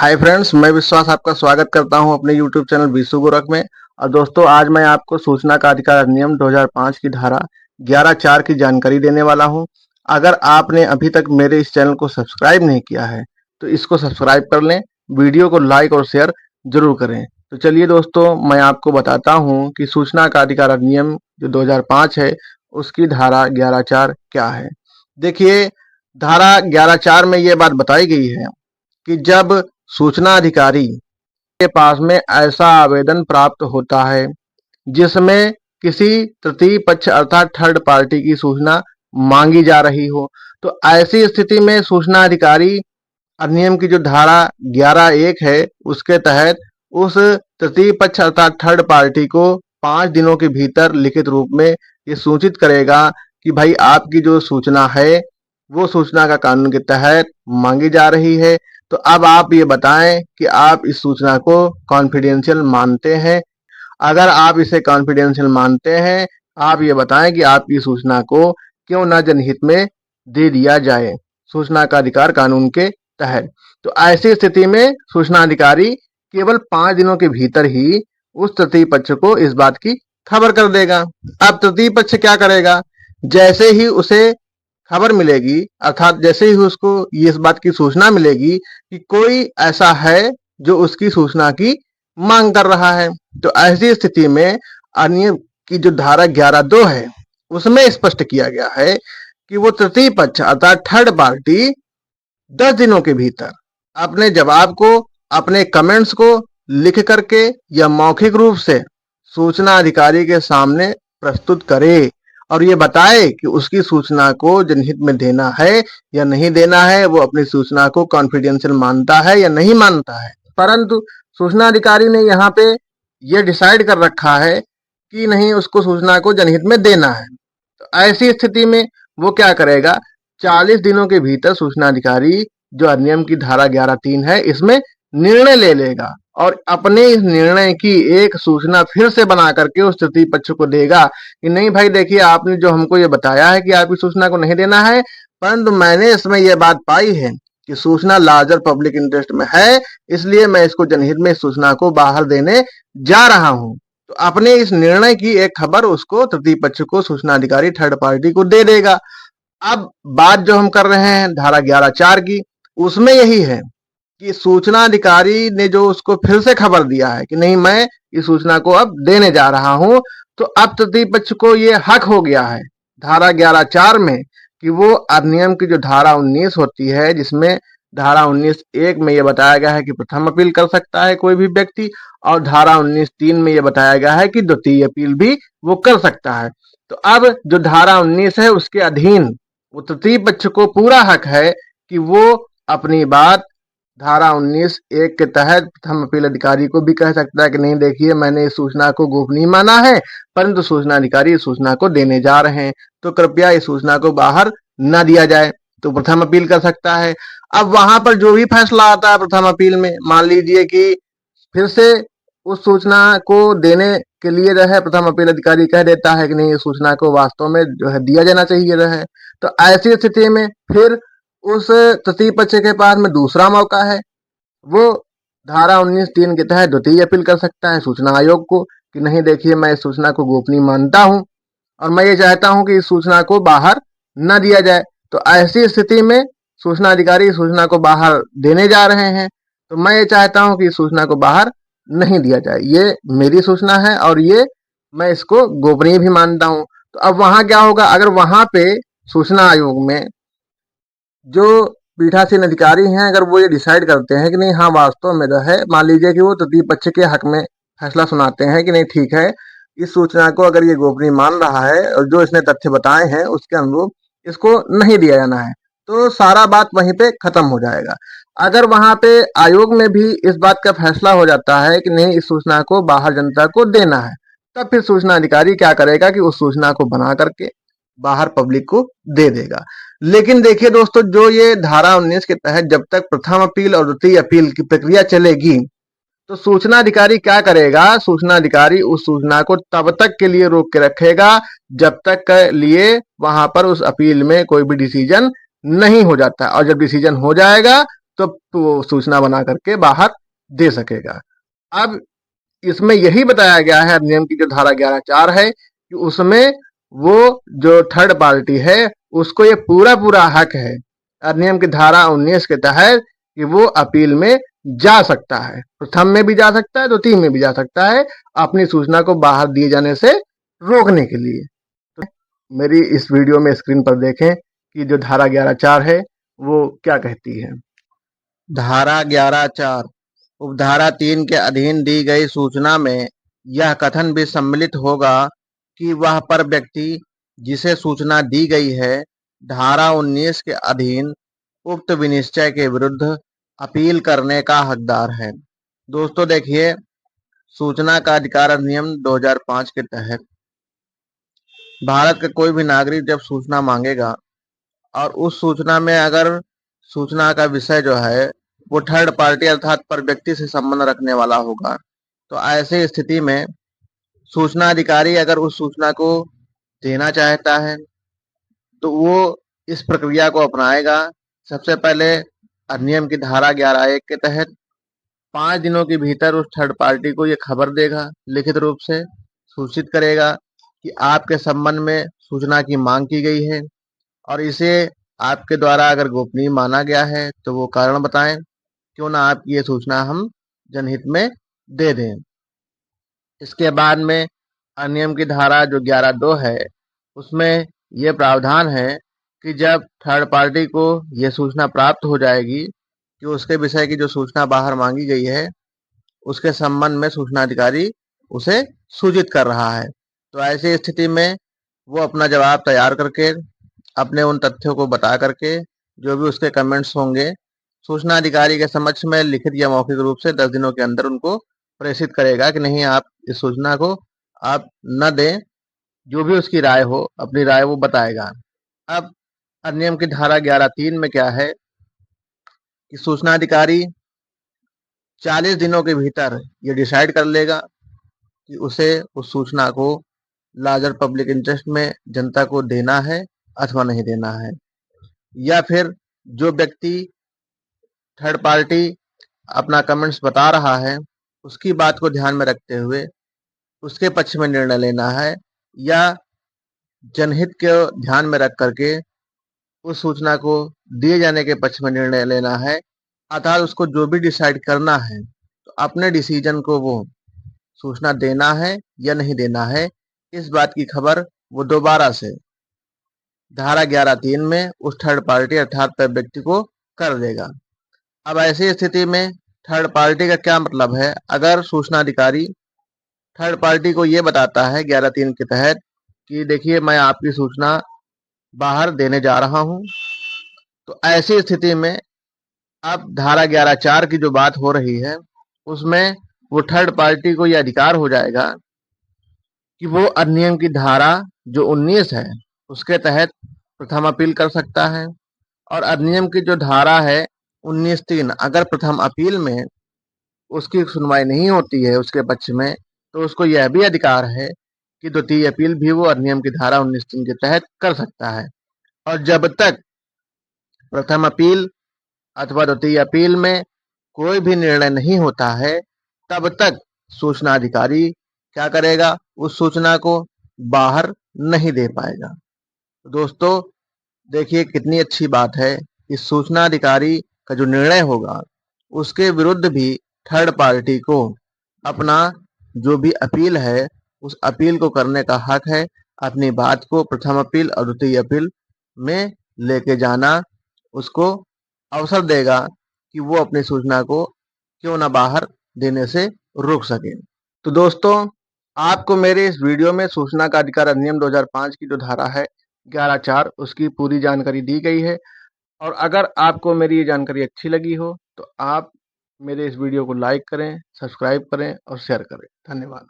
Hi friends, मैं विश्वास आपका स्वागत करता हूं अपने यूट्यूब चैनल विशु गोरख में। और दोस्तों, आज मैं आपको सूचना का अधिकार अधिनियम 2005 की धारा 11(4) की जानकारी देने वाला हूं। अगर आपने अभी तक मेरे इस चैनल को सब्सक्राइब नहीं किया है तो इसको सब्सक्राइब कर लें, वीडियो को लाइक और शेयर जरूर करें। तो चलिए दोस्तों, मैं आपको बताता हूँ कि सूचना का अधिकार अधिनियम जो 2005 है उसकी धारा 11(4) क्या है। देखिए, धारा 11(4) में ये बात बताई गई है कि जब सूचना अधिकारी के पास में ऐसा आवेदन प्राप्त होता है जिसमें किसी तृतीय पक्ष अर्थात थर्ड पार्टी की सूचना मांगी जा रही हो, तो ऐसी स्थिति में सूचना अधिकारी अधिनियम की जो धारा 11(1) है उसके तहत उस तृतीय पक्ष अर्थात थर्ड पार्टी को 5 दिनों के भीतर लिखित रूप में ये सूचित करेगा कि भाई आपकी जो सूचना है वो सूचना का कानून के तहत मांगी जा रही है। तो अब आप ये बताएं कि आप इस सूचना को कॉन्फिडेंशियल मानते हैं। अगर आप इसे कॉन्फिडेंशियल मानते हैं, आप ये बताएं कि आपकी सूचना को क्यों न जनहित में दे दिया जाए सूचना का अधिकार कानून के तहत। तो ऐसी स्थिति में सूचना अधिकारी केवल 5 दिनों के भीतर ही उस तृतीय पक्ष को इस बात की खबर कर देगा। अब तृतीय पक्ष क्या करेगा? जैसे ही उसे खबर मिलेगी अर्थात जैसे ही उसको ये इस बात की सूचना मिलेगी कि कोई ऐसा है जो उसकी सूचना की मांग कर रहा है, तो ऐसी स्थिति में अधिनियम की जो धारा 11(2) है उसमें स्पष्ट किया गया है कि वो तृतीय पक्ष अर्थात थर्ड पार्टी 10 दिनों के भीतर अपने जवाब को, अपने कमेंट्स को लिख करके या मौखिक रूप से सूचना अधिकारी के सामने प्रस्तुत करे और ये बताए कि उसकी सूचना को जनहित में देना है या नहीं देना है, वो अपनी सूचना को कॉन्फिडेंशियल मानता है या नहीं मानता है। परंतु सूचना अधिकारी ने यहाँ पे ये डिसाइड कर रखा है कि नहीं, उसको सूचना को जनहित में देना है। तो ऐसी स्थिति में वो क्या करेगा? 40 दिनों के भीतर सूचना अधिकारी जो अधिनियम की धारा 11(3) है इसमें निर्णय ले लेगा और अपने इस निर्णय की एक सूचना फिर से बना करके उस तृतीय पक्ष को देगा कि नहीं भाई, देखिए आपने जो हमको ये बताया है कि आपकी सूचना को नहीं देना है, परंतु मैंने इसमें यह बात पाई है कि सूचना लार्जर पब्लिक इंटरेस्ट में है, इसलिए मैं इसको जनहित में इस सूचना को बाहर देने जा रहा हूं। तो अपने इस निर्णय की एक खबर उसको तृतीय पक्ष को सूचना अधिकारी थर्ड पार्टी को दे देगा। अब बात जो हम कर रहे हैं धारा 11(4) की, उसमें यही है कि सूचना अधिकारी ने जो उसको फिर से खबर दिया है कि नहीं, मैं इस सूचना को अब देने जा रहा हूं, तो अब तृतीय पक्ष को ये हक हो गया है धारा 11(4) में कि वो अधिनियम की जो धारा 19 होती है, जिसमें धारा 19(1) में ये बताया गया है कि प्रथम अपील कर सकता है कोई भी व्यक्ति, और धारा 19(3) में ये बताया गया है कि द्वितीय अपील भी वो कर सकता है। तो अब जो धारा 19 है उसके अधीन वो तृतीय पक्ष को पूरा हक है कि वो अपनी बात धारा 19(1) के तहत प्रथम अपील अधिकारी को भी कह सकता है कि नहीं, देखिए मैंने इस सूचना को गोपनीय माना है, परंतु सूचना अधिकारी इस सूचना को देने जा रहे हैं, तो कृपया इस सूचना को बाहर न दिया जाए। तो प्रथम अपील कर सकता है। अब वहां पर जो भी फैसला आता है प्रथम अपील में, मान लीजिए कि फिर से उस सूचना को देने के लिए जो है प्रथम अपील अधिकारी कह देता है कि नहीं, इस सूचना को वास्तव में जो है दिया जाना चाहिए रहे, तो ऐसी स्थिति में फिर उस तृतीय पक्ष के पास में दूसरा मौका है। वो धारा 19(3) के तहत द्वितीय अपील कर सकता है सूचना आयोग को कि नहीं, देखिए मैं इस सूचना को गोपनीय मानता हूं और मैं ये चाहता हूं कि इस सूचना को बाहर न दिया जाए। तो ऐसी स्थिति में सूचना अधिकारी इस सूचना को बाहर देने जा रहे हैं, तो मैं ये चाहता हूं कि इस सूचना को बाहर नहीं दिया जाए, ये मेरी सूचना है और ये मैं इसको गोपनीय भी मानता हूं। तो अब वहां क्या होगा? अगर वहां पे सूचना आयोग में जो पीठासीन अधिकारी हैं, अगर वो ये डिसाइड करते हैं कि नहीं, हाँ वास्तव में जो है, मान लीजिए कि वो तृतीय पक्ष के हक में फैसला सुनाते हैं कि नहीं ठीक है, इस सूचना को अगर ये गोपनीय मान रहा है और जो इसने तथ्य बताए हैं उसके अनुरूप इसको नहीं दिया जाना है, तो सारा बात वहीं पे खत्म हो जाएगा। अगर वहां पे आयोग में भी इस बात का फैसला हो जाता है कि नहीं, इस सूचना को बाहर जनता को देना है, तब फिर सूचना अधिकारी क्या करेगा कि उस सूचना को बना करके बाहर पब्लिक को दे देगा। लेकिन देखिए दोस्तों, जो ये धारा 19 के तहत जब तक प्रथम अपील और द्वितीय अपील की प्रक्रिया चलेगी, तो सूचना अधिकारी क्या करेगा? सूचना अधिकारी उस सूचना को तब तक के लिए रोक के रखेगा जब तक के लिए वहां पर उस अपील में कोई भी डिसीजन नहीं हो जाता, और जब डिसीजन हो जाएगा गुप्त सूचना बना करके बाहर दे सकेगा। अब इसमें यही बताया गया है अधिनियम की जो धारा 11(4) है कि उसमें वो जो थर्ड पार्टी है उसको ये पूरा पूरा हक है अधिनियम की धारा 19 के तहत कि वो अपील में जा सकता है, प्रथम में भी जा सकता है, द्वितीय में भी जा सकता है, अपनी सूचना को बाहर दिए जाने से रोकने के लिए। तो मेरी इस वीडियो में स्क्रीन पर देखें कि जो धारा 11(4) है वो क्या कहती है। धारा 11(4) उपधारा 3 के अधीन दी गई सूचना में यह कथन भी सम्मिलित होगा कि वह पर व्यक्ति जिसे सूचना दी गई है धारा 19 के अधीन उक्त विनिश्चय के विरुद्ध अपील करने का हकदार है। दोस्तों देखिए, सूचना का अधिकार अधिनियम 2005 के तहत भारत का कोई भी नागरिक जब सूचना मांगेगा और उस सूचना में अगर सूचना का विषय जो है वो थर्ड पार्टी अर्थात पर व्यक्ति से संबंध रखने वाला होगा, तो ऐसे स्थिति में सूचना अधिकारी अगर उस सूचना को देना चाहता है तो वो इस प्रक्रिया को अपनाएगा। सबसे पहले अधिनियम की धारा 11(1) के तहत 5 दिनों के भीतर उस थर्ड पार्टी को ये खबर देगा, लिखित रूप से सूचित करेगा कि आपके संबंध में सूचना की मांग की गई है और इसे आपके द्वारा अगर गोपनीय माना गया है तो वो कारण बताएं, क्यों ना आपकी ये सूचना हम जनहित में दे दें। इसके बाद में अधिनियम की धारा जो 11(2) है उसमें ये प्रावधान है कि जब थर्ड पार्टी को ये सूचना प्राप्त हो जाएगी कि उसके विषय की जो सूचना बाहर मांगी गई है उसके संबंध में सूचना अधिकारी उसे सूचित कर रहा है, तो ऐसी स्थिति में वो अपना जवाब तैयार करके अपने उन तथ्यों को बता करके जो भी उसके कमेंट्स होंगे सूचना अधिकारी के समक्ष में लिखित या मौखिक रूप से 10 दिनों के अंदर उनको प्रेषित करेगा कि नहीं आप इस सूचना को आप न दें, जो भी उसकी राय हो अपनी राय वो बताएगा। अब अधिनियम की धारा 11(3) में क्या है कि सूचना अधिकारी 40 दिनों के भीतर ये डिसाइड कर लेगा कि उसे उस सूचना को लार्जर पब्लिक इंटरेस्ट में जनता को देना है अथवा नहीं देना है, या फिर जो व्यक्ति थर्ड पार्टी अपना कमेंट्स बता रहा है उसकी बात को ध्यान में रखते हुए उसके पक्ष में निर्णय लेना है या जनहित को ध्यान में रख करके उस सूचना को दिए जाने के पक्ष में निर्णय लेना है। अर्थात उसको जो भी डिसाइड करना है तो अपने डिसीजन को वो सूचना देना है या नहीं देना है, इस बात की खबर वो दोबारा से धारा 11(3) में उस थर्ड पार्टी अर्थात व्यक्ति को कर देगा। अब ऐसी स्थिति में थर्ड पार्टी का क्या मतलब है, अगर सूचना अधिकारी थर्ड पार्टी को ये बताता है 11(3) के तहत कि देखिए मैं आपकी सूचना बाहर देने जा रहा हूं, तो ऐसी स्थिति में अब धारा 11(4) की जो बात हो रही है उसमें वो थर्ड पार्टी को ये अधिकार हो जाएगा कि वो अधिनियम की धारा जो 19 है उसके तहत प्रथम अपील कर सकता है और अधिनियम की जो धारा है 19(3) अगर प्रथम अपील में उसकी सुनवाई नहीं होती है उसके पक्ष में तो उसको यह भी अधिकार है कि द्वितीय अपील भी वो अधिनियम की धारा 19(3) के तहत कर सकता है। और जब तक प्रथम अपील अथवा द्वितीय अपील में कोई भी निर्णय नहीं होता है तब तक सूचना अधिकारी क्या करेगा, उस सूचना को बाहर नहीं दे पाएगा। तो दोस्तों देखिए कितनी अच्छी बात है, इस सूचना अधिकारी का जो निर्णय होगा उसके विरुद्ध भी थर्ड पार्टी को अपना जो भी अपील है उस अपील को करने का हक है। अपनी बात को प्रथम अपील और द्वितीय अपील में लेके जाना उसको अवसर देगा कि वो अपनी सूचना को क्यों ना बाहर देने से रोक सके। तो दोस्तों आपको मेरे इस वीडियो में सूचना का अधिकार अधिनियम 2005 की जो धारा है 11(4) उसकी पूरी जानकारी दी गई है। और अगर आपको मेरी ये जानकारी अच्छी लगी हो तो आप मेरे इस वीडियो को लाइक करें, सब्सक्राइब करें और शेयर करें। धन्यवाद।